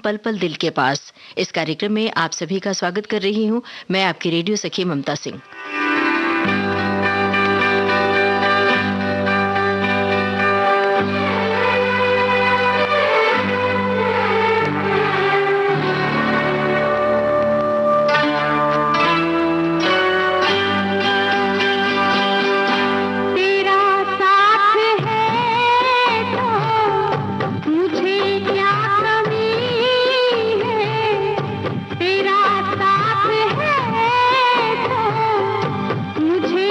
पल पल दिल के पास। इस कार्यक्रम में आप सभी का स्वागत कर रही हूं मैं, आपकी रेडियो सखी ममता सिंह। मुझे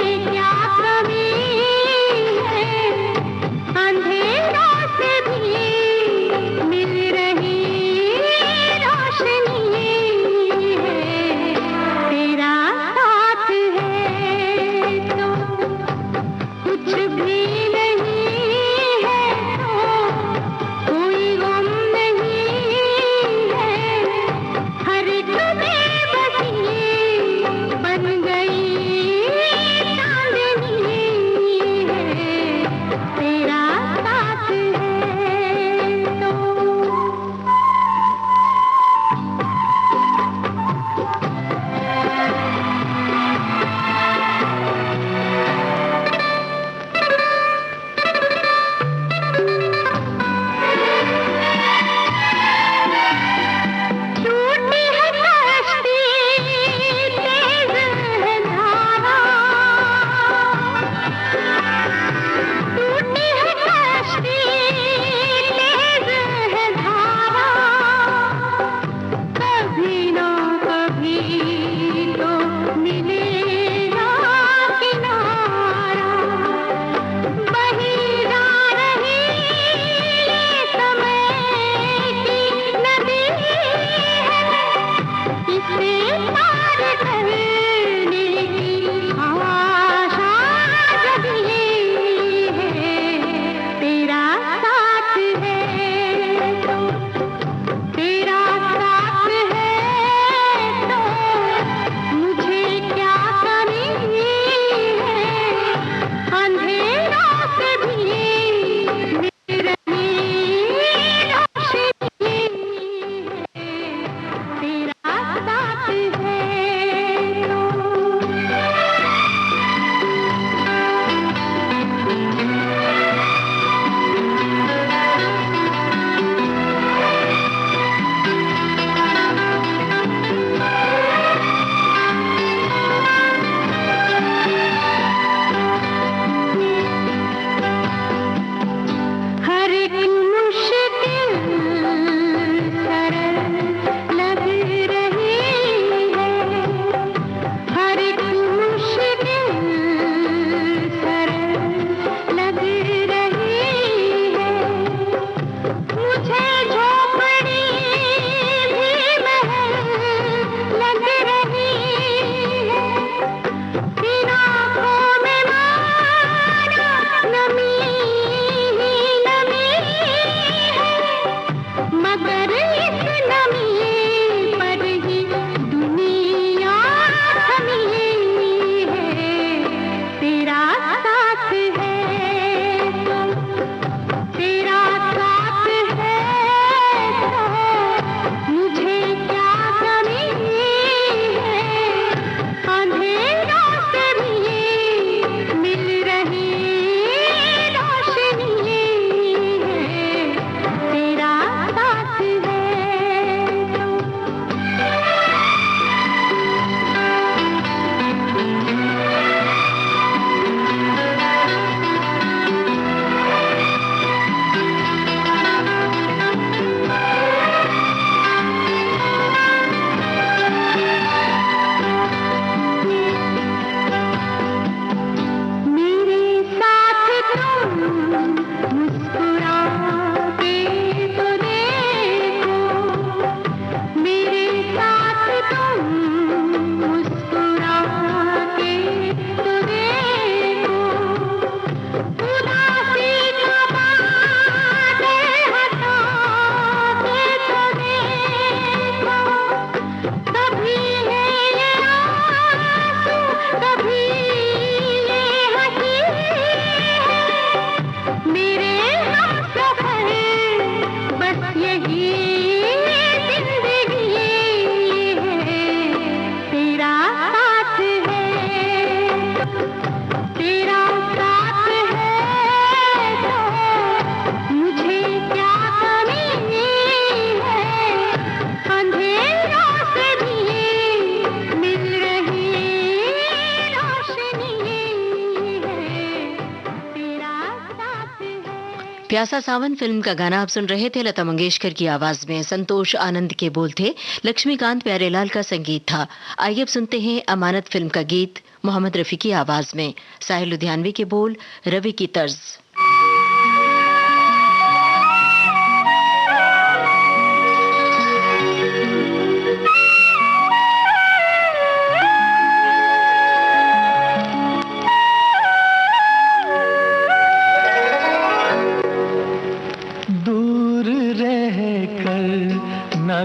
प्यासा सावन फिल्म का गाना आप सुन रहे थे। लता मंगेशकर की आवाज में संतोष आनंद के बोल थे, लक्ष्मीकांत प्यारेलाल का संगीत था। आइए अब सुनते हैं अमानत फिल्म का गीत मोहम्मद रफी की आवाज में, साहिल लुधियानवी के बोल, रवि की तर्ज।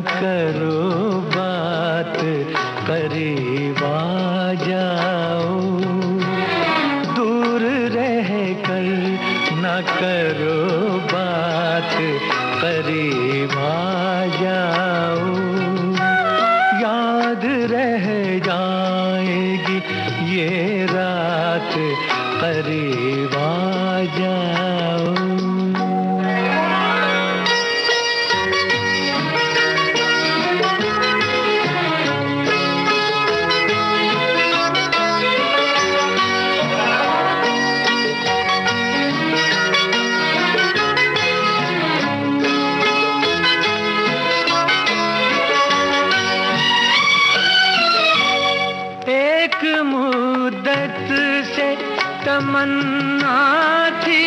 करो बात, करीब आ जाओ। दूर रह कर न करो बात, करीब आ जाओ। याद रह जाएगी ये रात, करीब आ जाओ। तमन्ना थी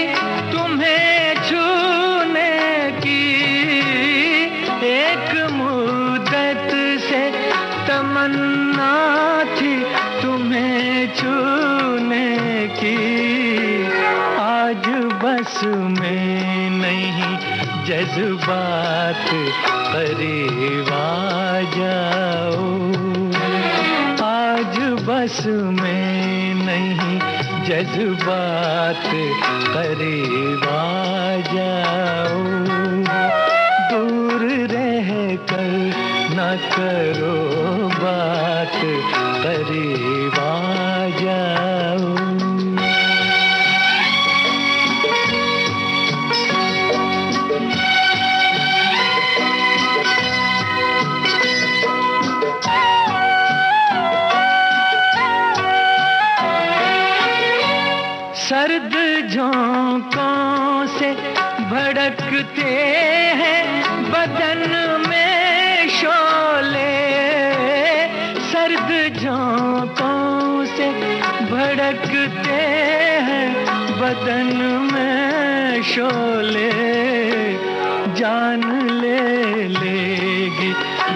तुम्हें छूने की, एक मुद्दत से तमन्ना थी तुम्हें छूने की। आज बस में नहीं जज्बात, करीब आ जाओ। आज बस में नहीं जज्बात, करीब आ जाओ। दूर रह कर न करो बात, करीब आ जाओ। सर्द झोंकों से भड़कते हैं बदन में शोले। सर्द झोंकों से भड़कते हैं बदन में शोले। जान ले लेगी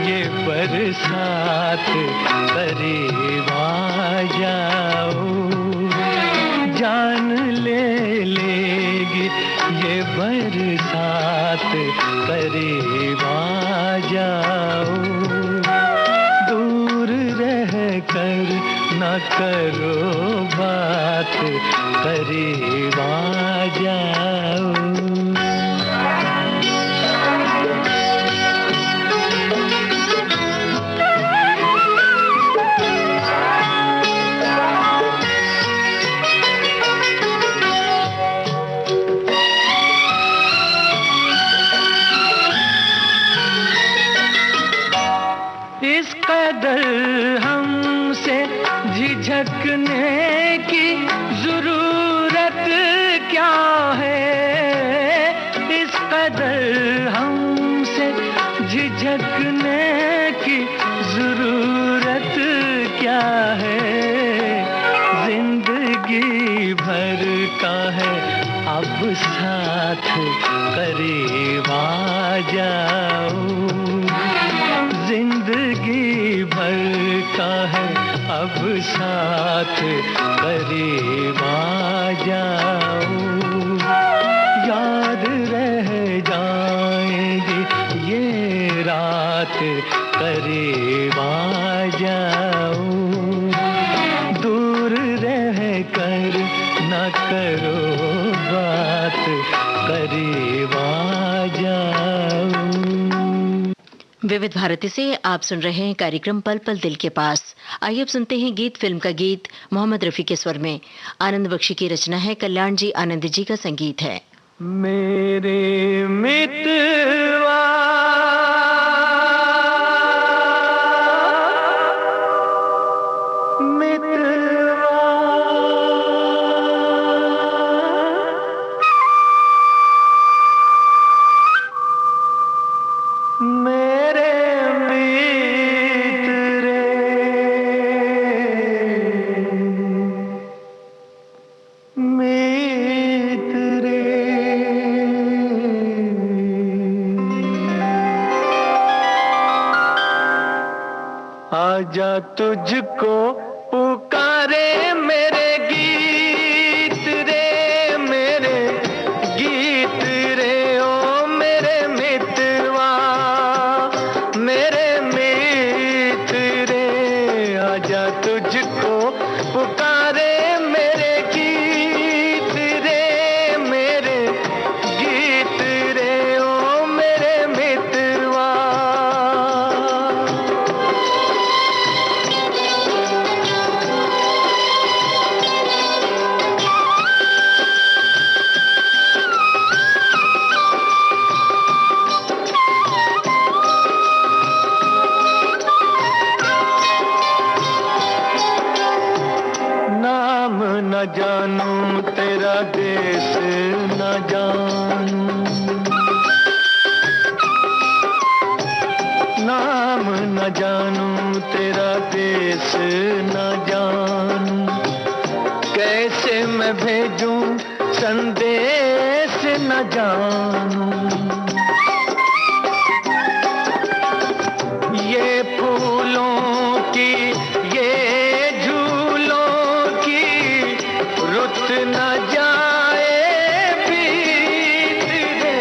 ये बरसात, करीब आ जाओ। जान ले लेगी ये बरसात, करीब आ जाओ। दूर रह कर न करो बात, करीब आ जाओ। इस कदर हमसे झिझकने की जरूरत क्या है। इस कदर हमसे झिझकने की जरूरत क्या है। जिंदगी भर का है अब साथ, करीब आ जाओ। जिंदगी भर का है अब साथ, करीब आ जाओ। याद रह जाएगी ये रात, करीब आ जाओ। दूर रह कर न करो बात, करीब आ जाओ। विविध भारती से आप सुन रहे हैं कार्यक्रम पल पल दिल के पास। आइए अब सुनते हैं गीत फिल्म का गीत मोहम्मद रफी के स्वर में। आनंद बख्शी की रचना है, कल्याण जी आनंद जी का संगीत है। मेरे मित्रवा आजा तुझको पुकारे मेरे गीत रे, मेरे गीत रे, ओ मेरे मितवा, मेरे मित रे। आजा तुझको पुकारे मेरे गीत रे, मेरे गीत रे, ओ मेरे मितवा। नाम न जानूं तेरा देश न जानूं, नाम न जानूं तेरा देश न जानूं। कैसे मैं भेजूं संदेश न जानूं। ये फूलों की ये रुत न जाए बीत रे।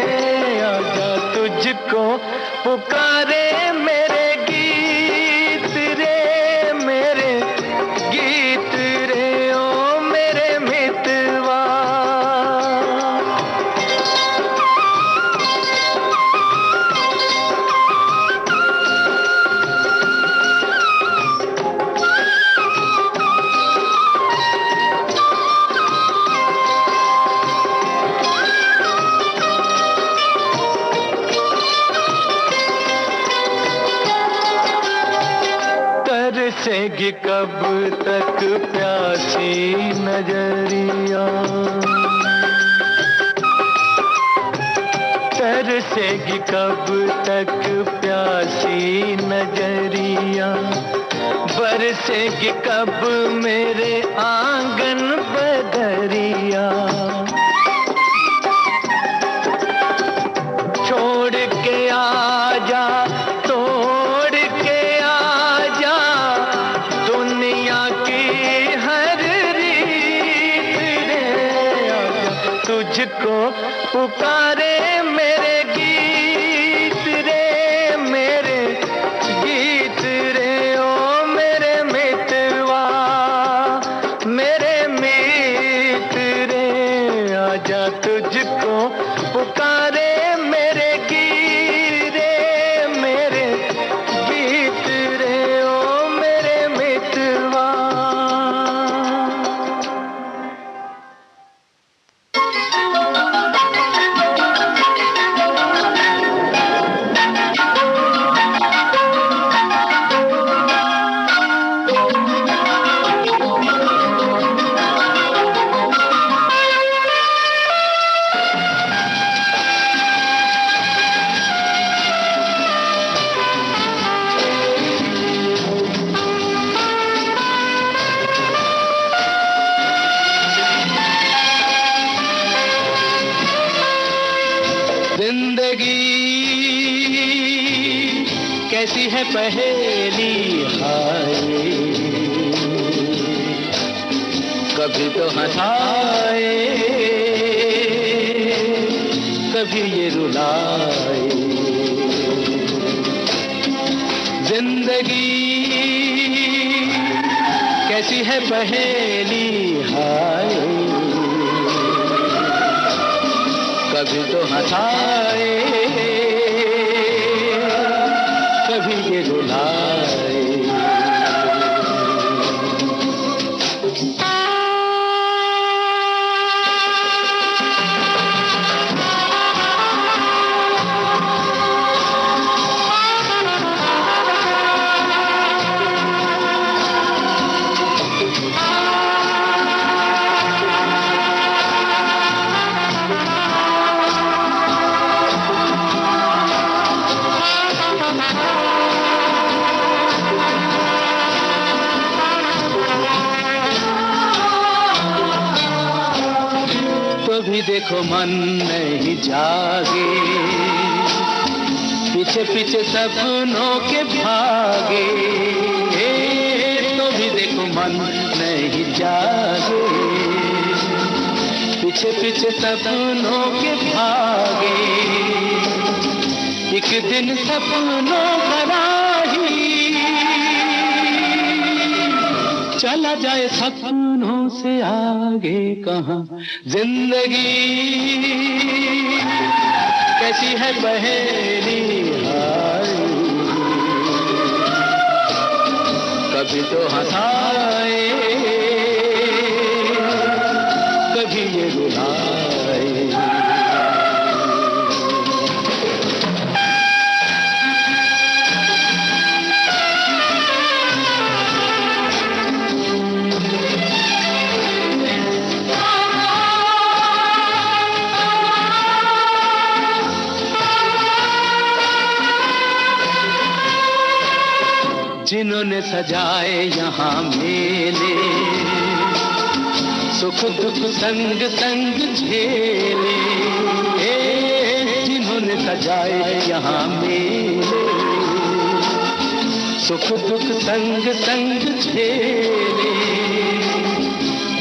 आजा तुझको पुकारे मेरे गीत रे, मेरे गीत रे, ओ मेरे मितवा। तरसेगी कब तक प्यासी नजरिया, तरसेगी कब तक प्यासी नजरिया। बरसेगी कब मेरे आंगन बदरिया। छोड़ के आजा, तोड़ के आजा दुनिया की हर रीत रे। आजा तुझको पुकारे मेरे गीत रे, मेरे गीत रे, ओ मेरे मितवा, मेरे मित रे। आजा तुझको पुकारे मेरे गीत रे, मेरे गीत रे, ओ मेरे मितवा। जिंदगी कैसी है पहेली हाय, कभी तो हंसाए, कभी ये रुलाए। जिंदगी कैसी है पहेली हाय, कभी तो हंसाए, कभी ये रुलाए। देखो मन नहीं जागे, पीछे पीछे सपनों के भागे, तो भी देखो मन नहीं जागे। पीछे पीछे सपनों के भागे, एक दिन सपनों का राही चला जाए सपनों से आगे कहाँ। जिंदगी कैसी है पहेली हाय, कभी तो हंसाए कभी ये रुलाए। जिन्होंने सजाए यहाँ मेले, सुख दुख संग संग झेले। जिन्होंने सजाए यहाँ मेले, सुख दुख संग संग झेले।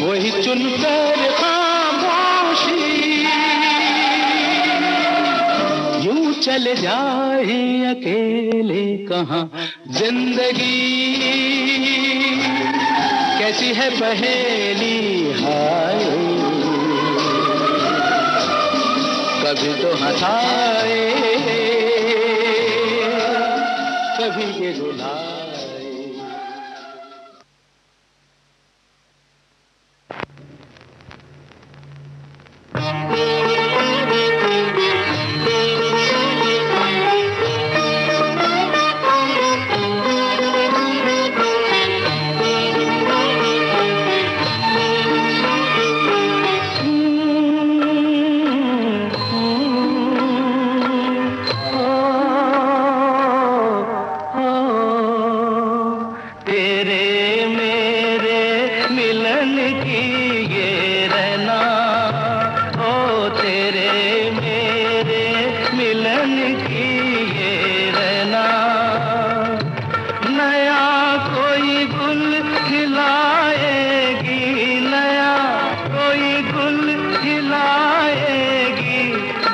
वही चुनकर खामोशी यूं चले जाए अकेले कहाँ। जिंदगी कैसी है पहेली हाय, कभी तो हंसाए कभी ये रुलाए।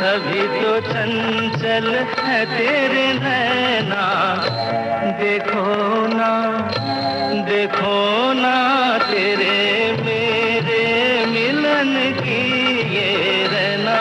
अभी तो चंचल है तेरे नैना, देखो ना तेरे मेरे मिलन की ये रहना।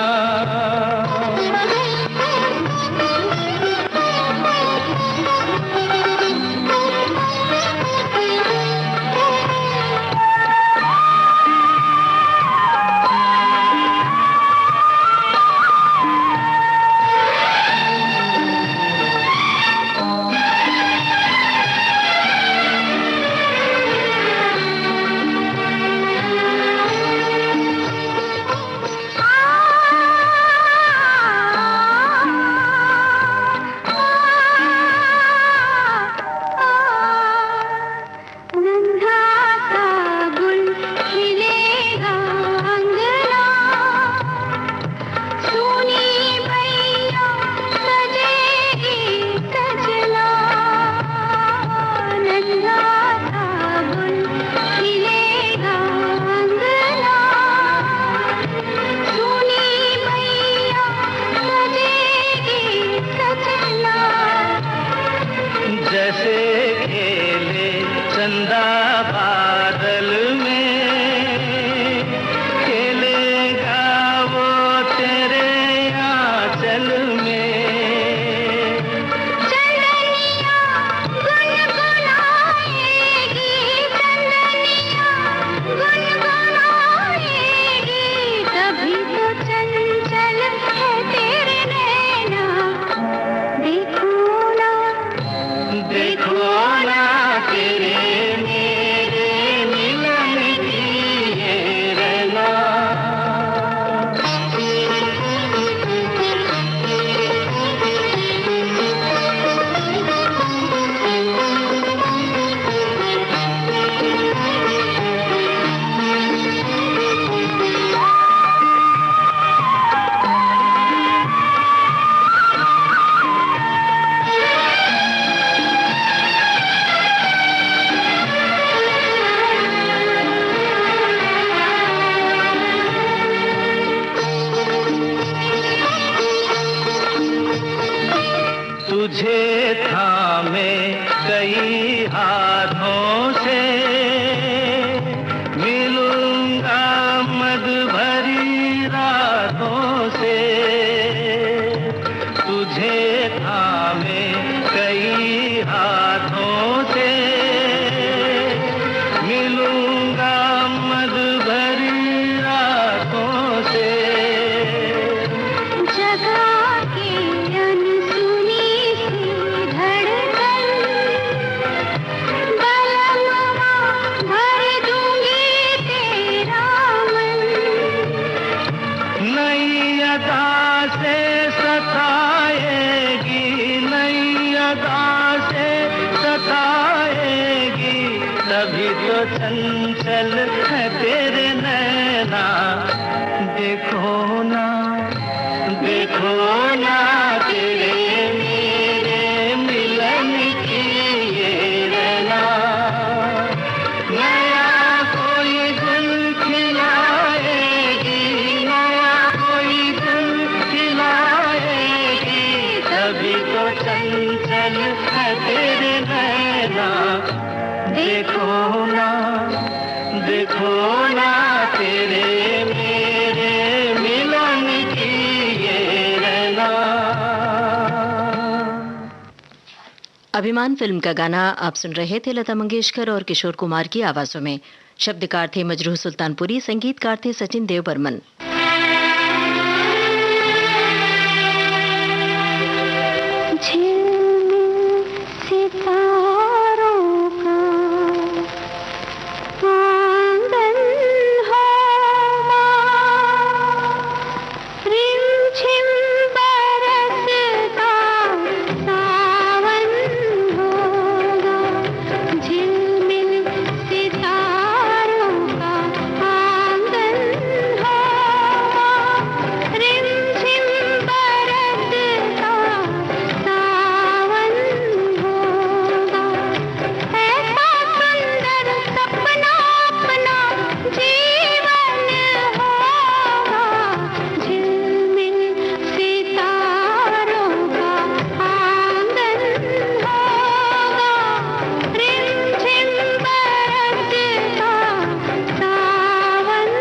कई हाथों से मिलूंगा मद भरी रातों से, तुझे थामे कई हाथों से मिलूंगा मद भरी रातों से। जगा के अनसुनी सी धड़कन, बलवा भर दूंगी तेरा मन। नई अदा से सताएगी, नई अदा से सताएगी, तभी तो चंचल है तेरे नैना। देखो ना, देखो ना तेरे मेरे मिलन की ये रैना। नया कोई गुल खिलाएगी, नया कोई गुल खिलाएगी, तभी तो चंचल है तेरे नैना। देखो ना, देखो ना तेरे मेरे मिलन की ये रैना। अभिमान फिल्म का गाना आप सुन रहे थे लता मंगेशकर और किशोर कुमार की आवाजों में। शब्दकार थे मजरूह सुल्तानपुरी, संगीतकार थे सचिन देव बर्मन। झिलमिल सितारों का आंगन होगा, रिमझिम बरसता सावन होगा। झिलमिल सितारों का आंगन होगा, रिमझिम बरसता सावन होगा। ऐसा सुंदर सपना अपना जीवन होगा। झिलमिल सितारों का आंगन होगा, रिमझिम बरसता सावन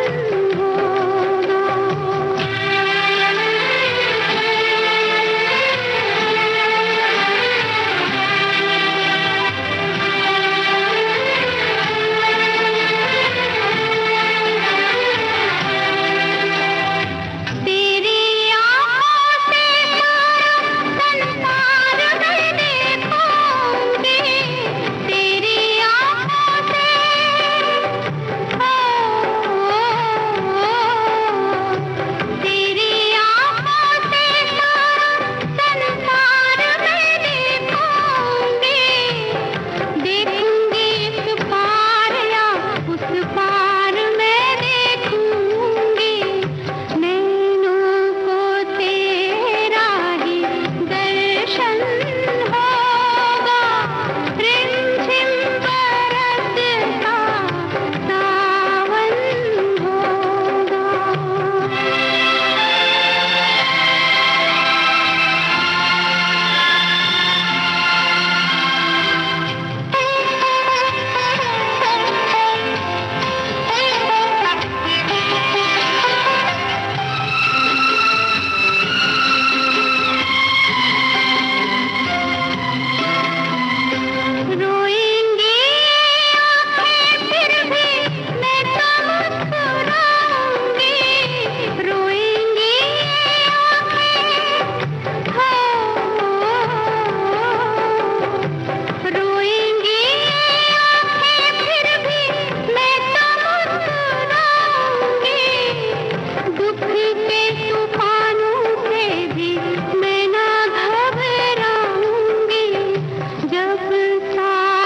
तेरी आँखों से संसार में देखूंगी, तेरी आँखों से तेरी आँखों से संसार में देखूंगी। देखूंगी इस पार या उस पार में देखूंगी। नैनों को तेरा ही दर्शन होगा, रिमझिम बरसता सावन होगा। रोएंगी आँखें फिर भी मैं तो मुस्कुराऊंगी। रोएंगी आँखें, रोएंगी आँखें फिर भी मैं तो मुस्कुराऊंगी। दुख के तूफानों से भी मैं ना घबराऊंगी। जब साथ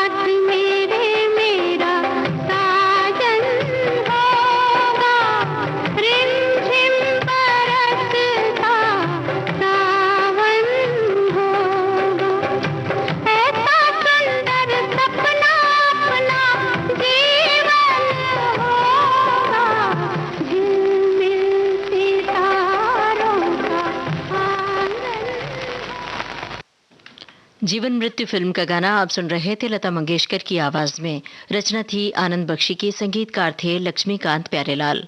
जीवन मृत्यु फिल्म का गाना आप सुन रहे थे लता मंगेशकर की आवाज में। रचना थी आनंद बख्शी की, संगीतकार थे लक्ष्मीकांत प्यारेलाल।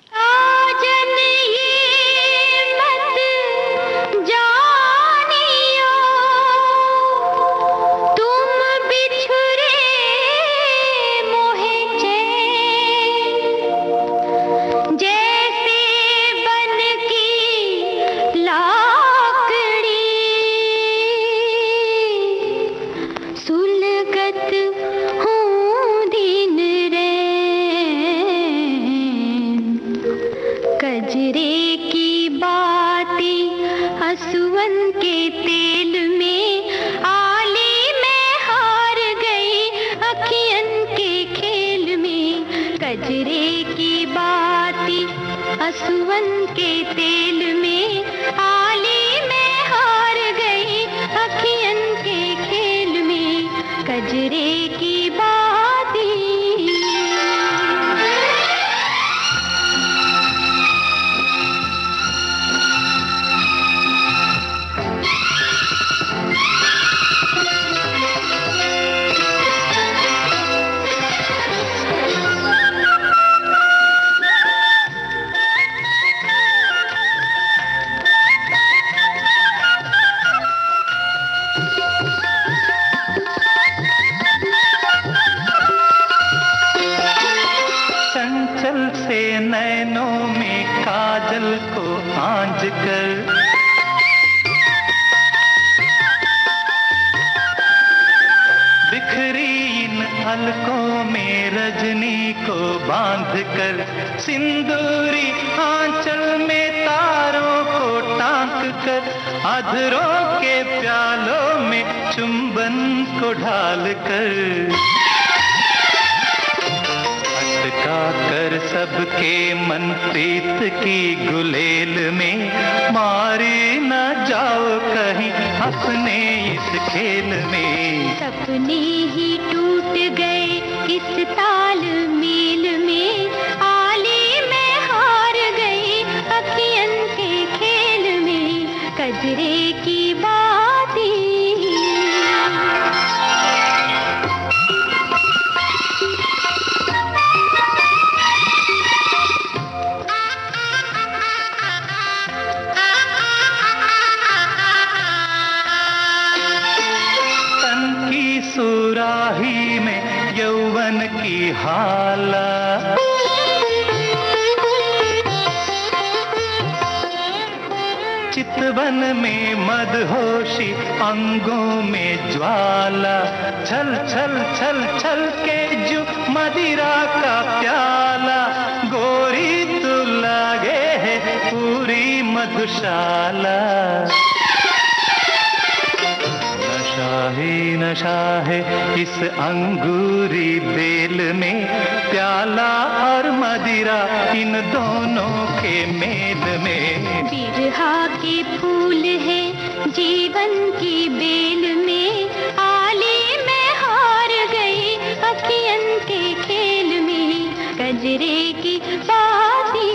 असुवन के तेल में आली में हार गई, अखियन के खेल में कजरे की बाती। नैनों में काजल को आंज कर बिखरी इन अलकों में रजनी को बांध कर, सिंदूरी आंचल में तारों को टांक कर, अधरों के प्यालों में चुंबन को ढाल कर, कर सबके मन प्रीत की गुलेल में, मारी न जाओ कहीं अपने इस खेल में। सपने ही टूट गए इस ताल मेल में, आली में हार गई अखियन के खेल में कजरे की बाती। सुराही में यौवन की हाला, चितवन में मदहोशी अंगों में ज्वाला, छल छल छल छल के जो मदिरा का प्याला, गोरी तू लागे है पूरी मधुशाला। नशा है इस अंगूरी बेल में, प्याला और मदिरा इन दोनों के मेल में। बिरहा के फूल है जीवन की बेल में, आली में हार गई अखियन के खेल में कजरे की बाती।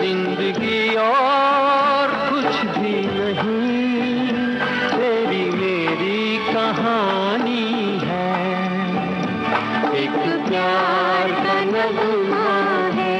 जिंदगी और कुछ भी नहीं, तेरी मेरी कहानी है, एक प्यार का नगमा है।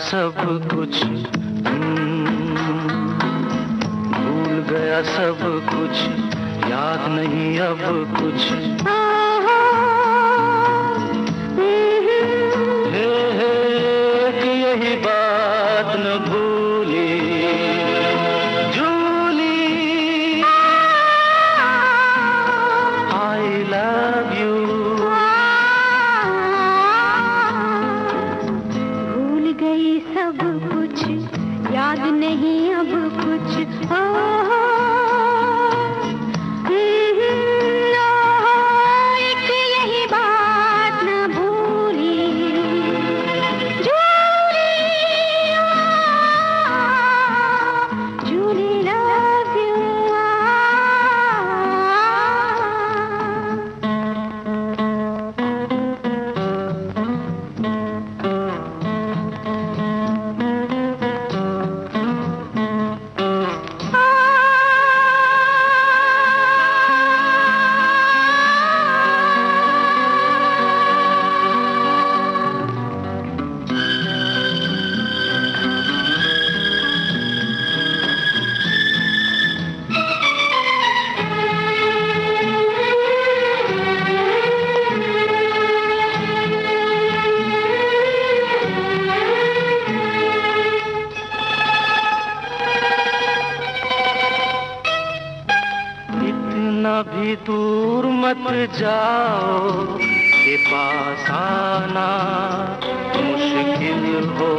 सब कुछ भूल गया, सब कुछ याद नहीं अब कुछ। कि यही बात न भूली जूली, I love you। सब कुछ याद नहीं अब कुछ। एक यही बात न भूली जूली, जूली लव यू। मत जाओ के पास आना मुश्किल हो।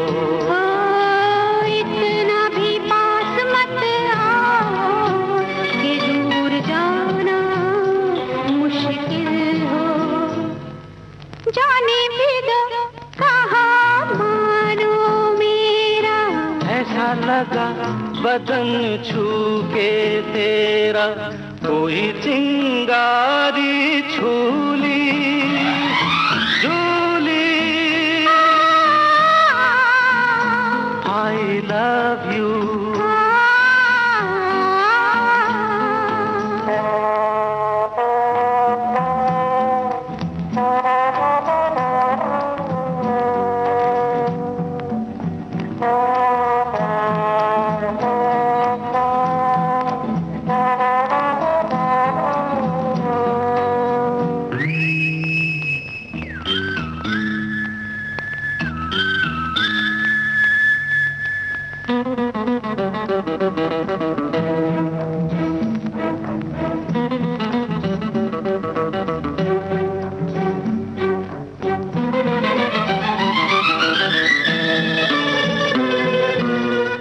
इतना भी पास मत आओ कि दूर जाना मुश्किल हो। जाने भी दो कहाँ मानो मेरा, ऐसा लगा बदन छू के तेरा कोई चिंगारी छूली झूली। I love you।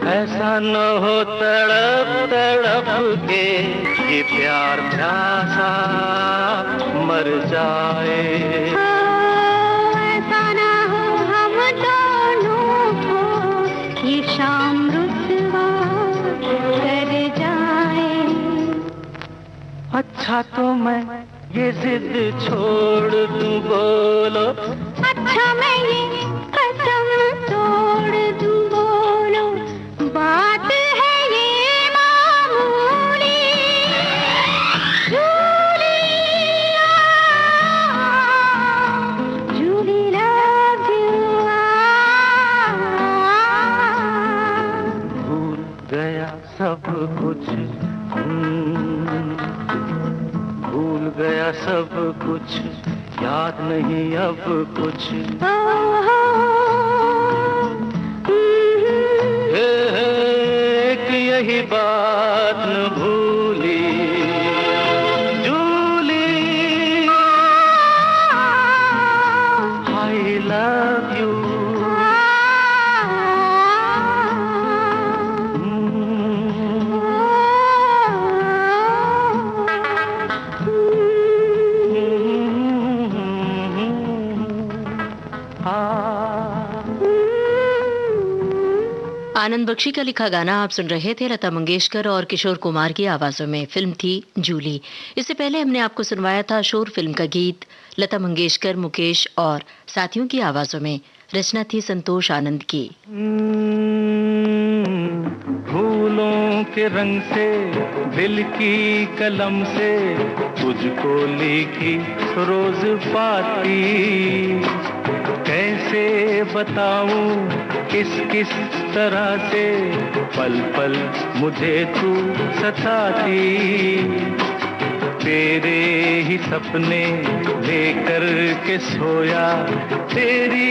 ऐसा न हो तड़प तड़प के ये प्यार प्यासा मर जाए। ऐसा ना हो हम दोनों को ये शाम रुसवा कर जाए। अच्छा तो मैं ये जिद छोड़ दूं बोलो, अच्छा मैं ये कसम तोड़ दूं बोलो, बात है ये मामूली। Julia, Julie love you. भूल गया सब कुछ, भूल गया सब कुछ, याद नहीं अब कुछ। एक यही बात न भूली जूली। I love you। आनंद बख्शी का लिखा गाना आप सुन रहे थे लता मंगेशकर और किशोर कुमार की आवाजों में। फिल्म थी जूली। इससे पहले हमने आपको सुनवाया था शोर फिल्म का गीत लता मंगेशकर, मुकेश और साथियों की आवाजों में। रचना थी संतोष आनंद की। फूलों के रंग से दिल की कलम से तुझको लिखी रोज पाती, कैसे बताऊं किस किस तरह से पल पल मुझे तू सताती। तेरे ही सपने लेकर के सोया, तेरी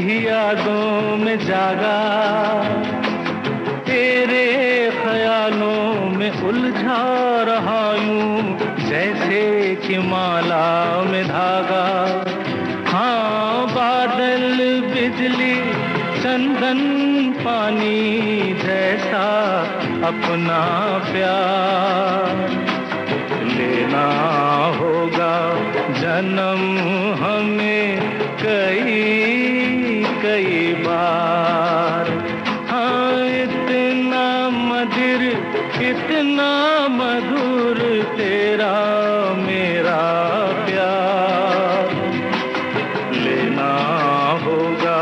ही यादों में जागा, तेरे ख्यालों में उलझा रहा यूं जैसे कि माला में धागा। हाँ, बादल बिजली चंदन पानी जैसा अपना प्यार लेना होगा जन्म हमें कई कई बार। हाँ, इतना मधुर इतना मधुर तेरा मेरा प्यार लेना होगा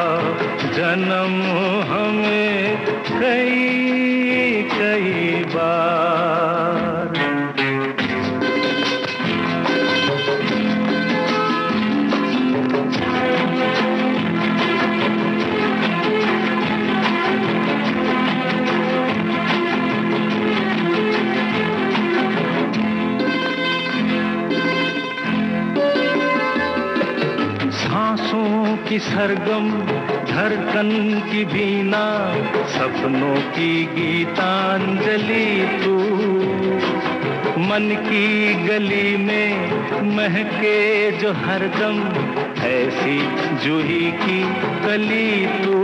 जन्म हमें कई कई बार। सांसों की सरगम धड़कन की बीना, सपनों की गीतांजलि तू। मन की गली में महके जो हरदम, ऐसी जूही की कली तू।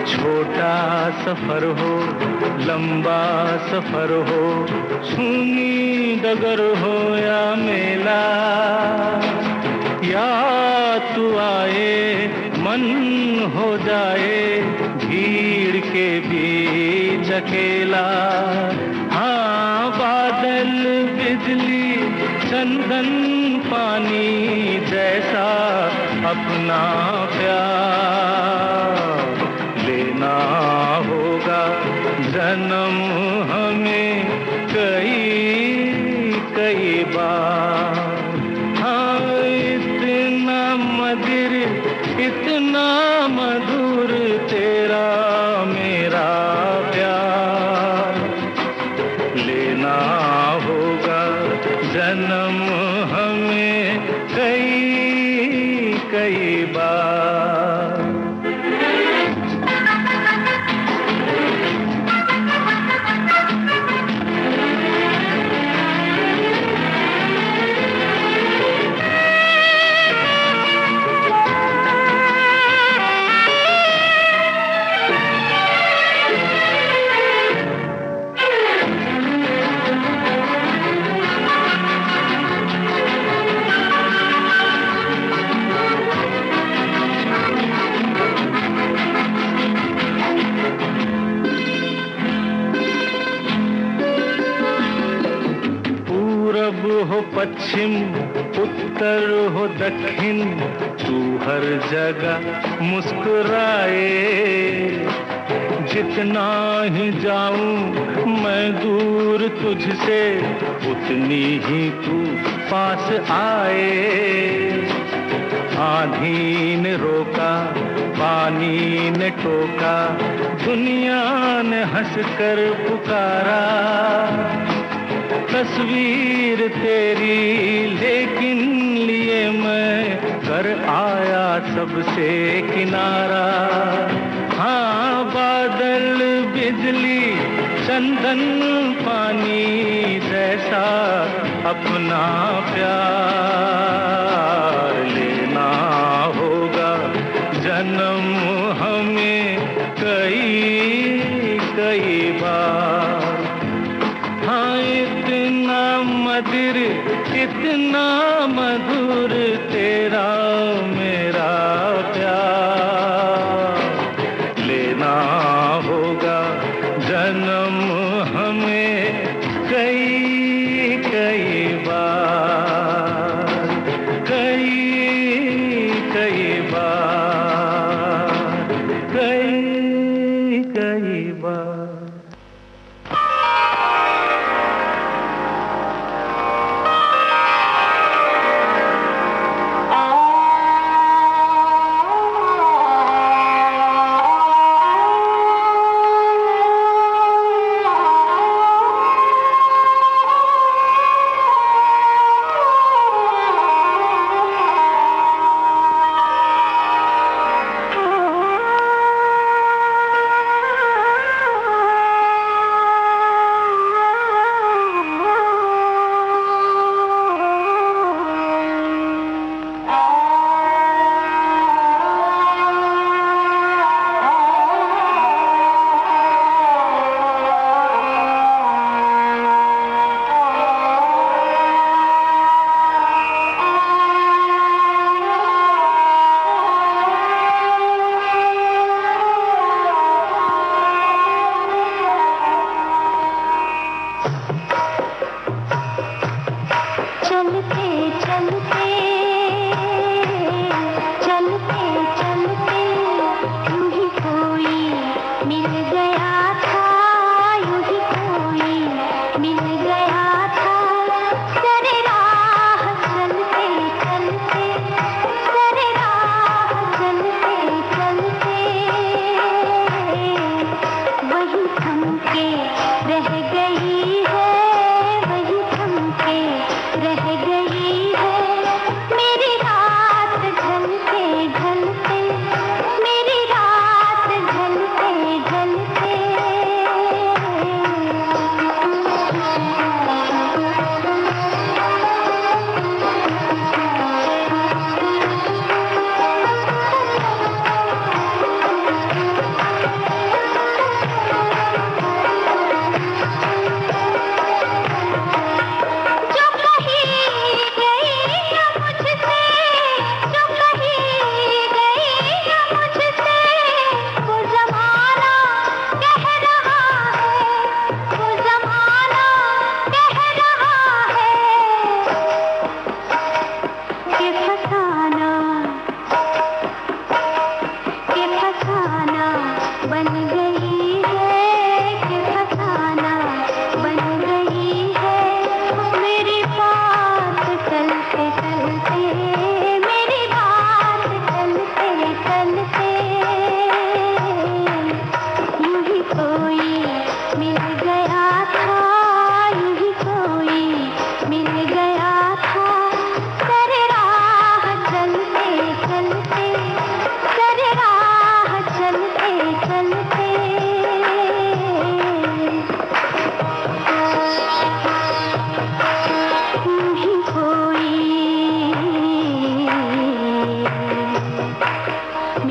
छोटा सफर हो, लंबा सफर हो, सूनी डगर हो या मेला, या तू आए मन हो जाए भीड़ के बीच अकेला। हाँ, बादल बिजली चंदन पानी जैसा अपना प्यार लेना होगा जन्म हमें कई कई बार। हाँ, इतना मधुर इतना मधुर तेरा मेरा प्यार लेना होगा जन्म हमें कई कई बार। हो पश्चिम उत्तर हो दक्षिण, तू हर जगह मुस्कुराए। जितना ही जाऊं मैं दूर तुझसे, उतनी ही तू पास आए। आंधी ने रोका, पानी ने टोका, दुनिया ने हंसकर पुकारा। तस्वीर तेरी लेकिन लिए मैं कर आया सबसे किनारा। हाँ, बादल बिजली चंदन पानी जैसा अपना प्यार लेना होगा जन्म हमें कई कई बार। हाँ, इतना मधुर इतना मधुर तेरा मेरा प्यार लेना होगा जन्म हमें कई कई बार, कई कई बार, कई कई बार।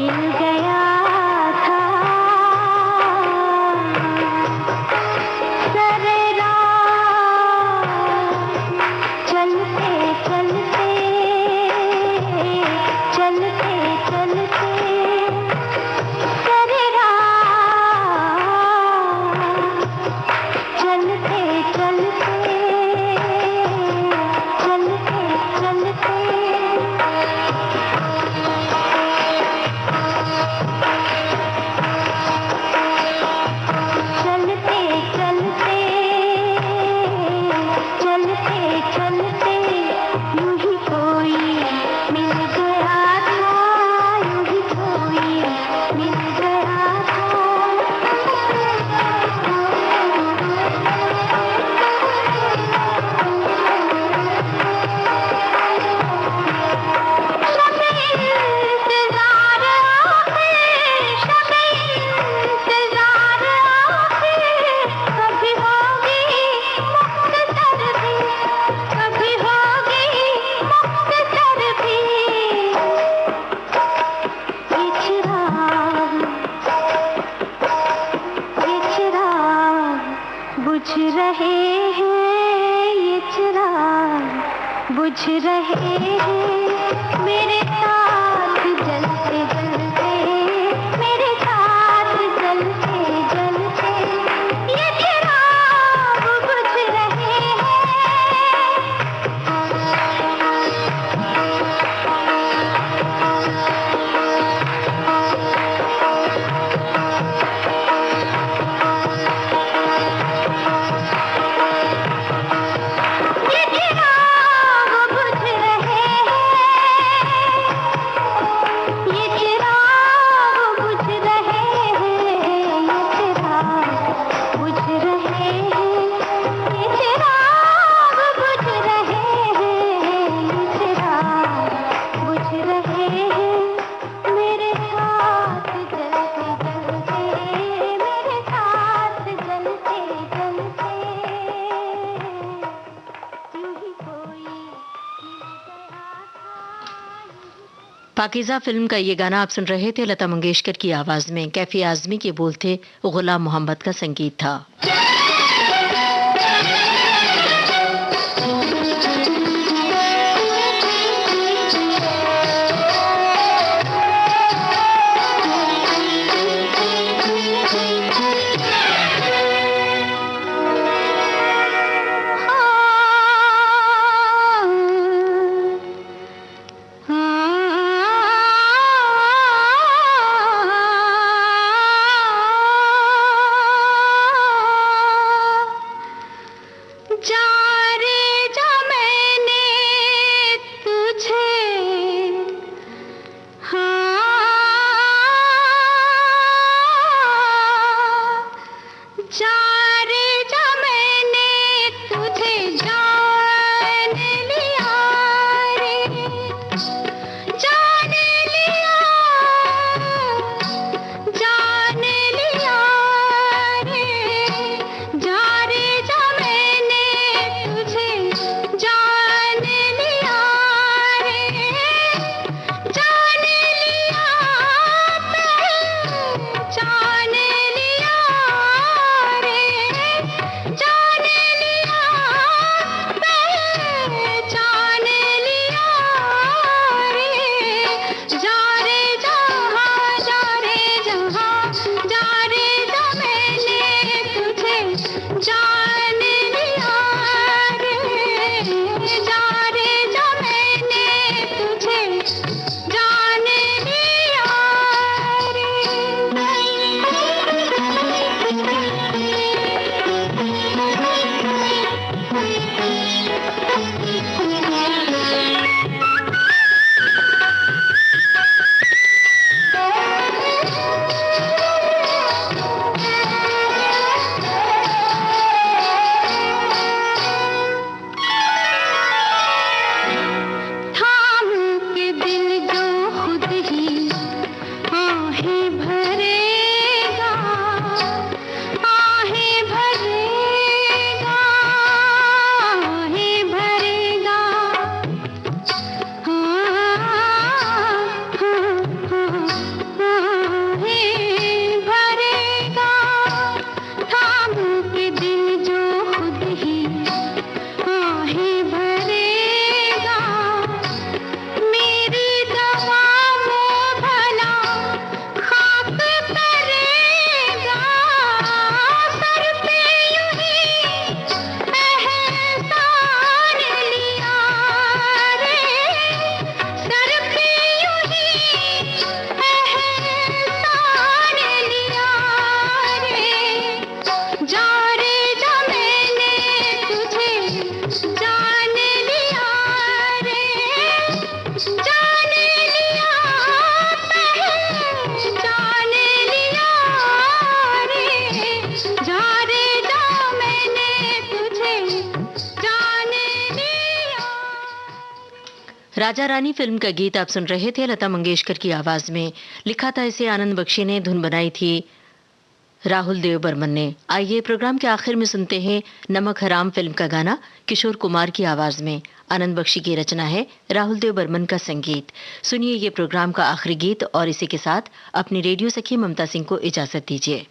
मिल गया था सरेरा चलते चलते चलते चलते सरेरा चलते चलते चलते चलते चलते चलते चलते चलते यूं ही कोई मिल गया था यूं ही कोई मिल गया था शब-ए इंतज़ार आखिर शब-ए इंतज़ार आखिर कभी होगी मुख्तसर भी कभी होगी मुख्तसर भी ये चिराग बुझ रहे हैं ये चिराग बुझ रहे हैं मेरे साथ जलते जलते मेरे साथ जलते जलते ये चिराग बुझ रहे हैं ये चिराग बुझ रहे हैं ये चिराग बुझ रहे हैं ये चिराग बुझ रहे हैं ये चिराग बुझ रहे हैं ये चिराग बुझ रहे हैं मेरे साथ जलते जलते मेरे साथ जलते जलते यूं ही कोई मिल गया था पाकीज़ा फिल्म का ये गाना आप सुन रहे थे लता मंगेशकर की आवाज में। कैफी आजमी के बोल थे, गुलाम मोहम्मद का संगीत था। राजा रानी फिल्म का गीत आप सुन रहे थे लता मंगेशकर की आवाज में। लिखा था इसे आनंद बख्शी ने, धुन बनाई थी राहुल देव बर्मन ने। आइए प्रोग्राम के आखिर में सुनते हैं नमक हराम फिल्म का गाना किशोर कुमार की आवाज में। आनंद बख्शी की रचना है, राहुल देव बर्मन का संगीत। सुनिए ये प्रोग्राम का आखिरी गीत और इसी के साथ अपनी रेडियो सखी ममता सिंह को इजाजत दीजिए।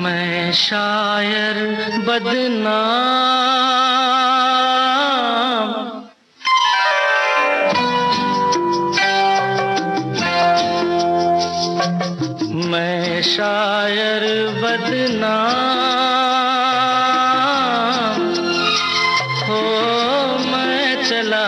मैं शायर बदनाम, मैं शायर बदनाम, हो मैं चला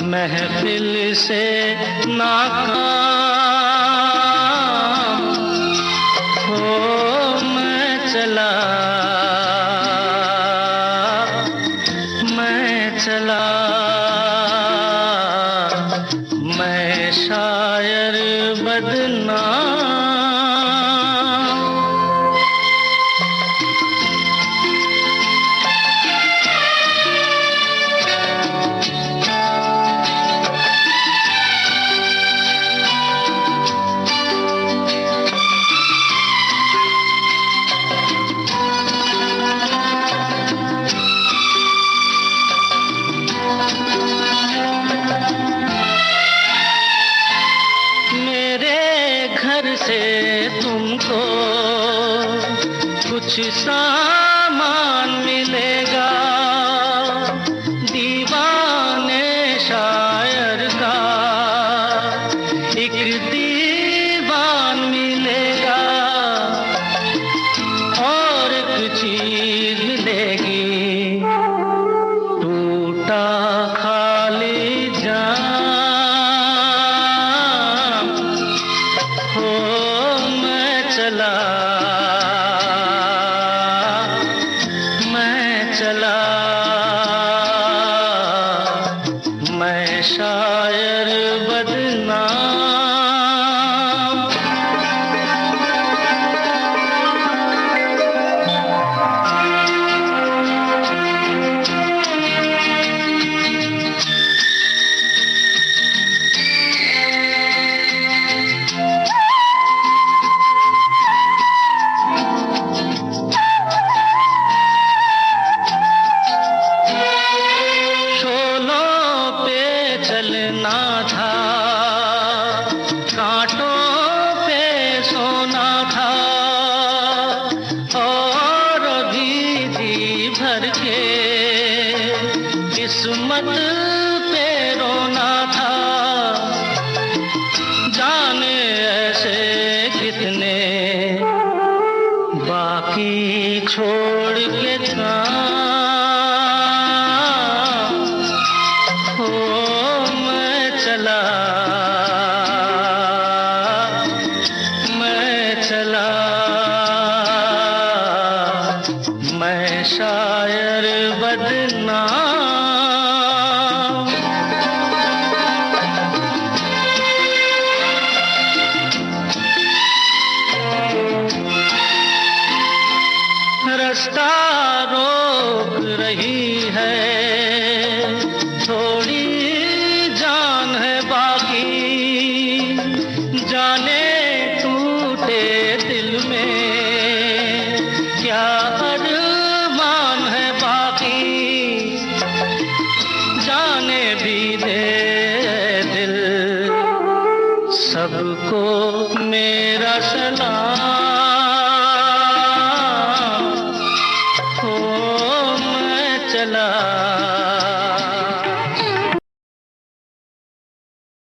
महफिल से नाकाम, हो मैं चला मैं शायर बदनाम। से तुमको कुछ सामान मिलेगा, दीवाने शायर का एक दीवान मिलेगा, और एक चीज मिलेगी, टूटा खाली जान, मैं शायर बदनाम। चलना था, कांटों पे सोना था, और भी जी भर के किस्मत पे रोना था। जाने ऐसे कितने बाकी छोड़ के मैं शायर बदनाम। रास्ता रोक रही है, थोड़ी जान है बाकी, जाने टूटे दिल में क्या अरमान है बाकी, जाने भी दे दिल सबको मेरा सलाम।